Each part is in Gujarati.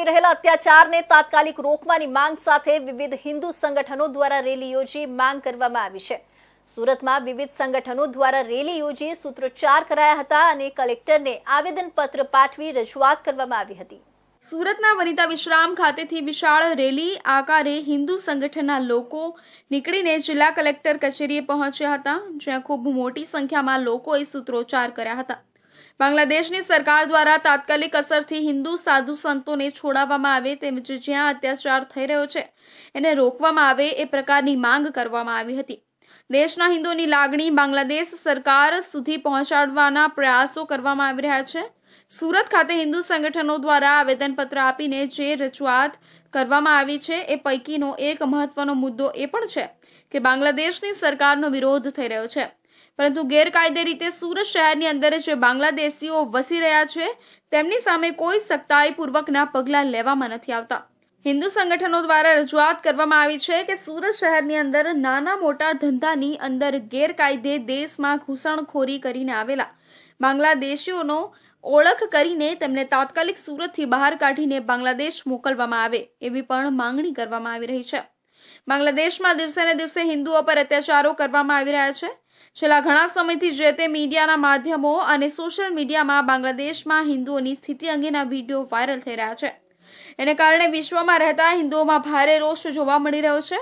થઈ રહેલા અત્યાચારને તાત્કાલિક રોકવાની માંગ સાથે વિવિધ હિન્દુ સંગઠનો દ્વારા રેલી યોજી માંગ કરવામાં આવી છે। સુરતમાં વિવિધ સંગઠનો દ્વારા રેલી યોજી સૂત્રોચ્ચાર કરાયા હતા અને કલેક્ટરને આવેદનપત્ર પાઠવી રજૂઆત કરવામાં આવી હતી। સુરતના વનિતા વિશ્રામ ખાતેથી વિશાળ રેલી આકારે હિન્દુ સંગઠનના લોકો નીકળીને જિલ્લા કલેક્ટર કચેરીએ પહોંચ્યા હતા, જ્યાં ખૂબ મોટી સંખ્યામાં લોકોએ સૂત્રોચ્ચાર કર્યા હતા। બાંગ્લાદેશની સરકાર દ્વારા તાત્કાલિક અસરથી હિન્દુ સાધુ સંતોને છોડાવવામાં આવે તેમજ જ્યાં અત્યાચાર થઈ રહ્યો છે એને રોકવામાં આવે એ પ્રકારની માંગ કરવામાં આવી હતી। દેશના હિન્દુઓની લાગણી બાંગ્લાદેશ સરકાર સુધી પહોંચાડવાના પ્રયાસો કરવામાં આવી રહ્યા છે। સુરત ખાતે હિન્દુ સંગઠનો દ્વારા આવેદનપત્ર આપીને જે રજૂઆત કરવામાં આવી છે એ પૈકીનો એક મહત્વનો મુદ્દો એ પણ છે કે બાંગ્લાદેશની સરકારનો વિરોધ થઈ રહ્યો છે, પરંતુ ગેરકાયદે રીતે સુરત શહેરની અંદર જે બાંગ્લાદેશીઓ વસી રહ્યા છે તેમની સામે કોઈ સખ્તાઈપૂર્વકના પગલાં લેવામાં નથી આવતા। હિન્દુ સંગઠનો દ્વારા રજૂઆત કરવામાં આવી છે કે સુરત શહેરની અંદર નાના મોટા ધંધાની અંદર ગેરકાયદે દેશમાં ઘૂસણખોરી કરીને આવેલા બાંગ્લાદેશીઓનો ઓળખ કરીને તેમને તાત્કાલિક સુરતથી બહાર કાઢીને બાંગ્લાદેશ મોકલવામાં આવે એવી પણ માંગણી કરવામાં આવી રહી છે। બાંગ્લાદેશમાં દિવસે ને દિવસે હિન્દુઓ પર અત્યાચારો કરવામાં આવી રહ્યા છે। છેલ્લા ઘણા સમયથી જે તે મીડિયાના માધ્યમો અને સોશિયલ મીડિયામાં બાંગ્લાદેશમાં હિન્દુઓની સ્થિતિ અંગેના વિડીયો વાયરલ થઈ રહ્યા છે। એને કારણે વિશ્વમાં રહેતા હિન્દુઓમાં ભારે રોષ જોવા મળી રહ્યો છે।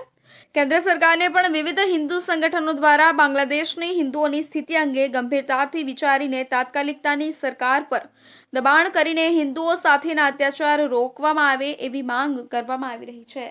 કેન્દ્ર સરકારને પણ વિવિધ હિન્દુ સંગઠનો દ્વારા બાંગ્લાદેશની હિન્દુઓની સ્થિતિ અંગે ગંભીરતાથી વિચારીને તાત્કાલિકતાની સરકાર પર દબાણ કરીને હિન્દુઓ સાથેના અત્યાચાર રોકવામાં આવે એવી માંગ કરવામાં આવી રહી છે।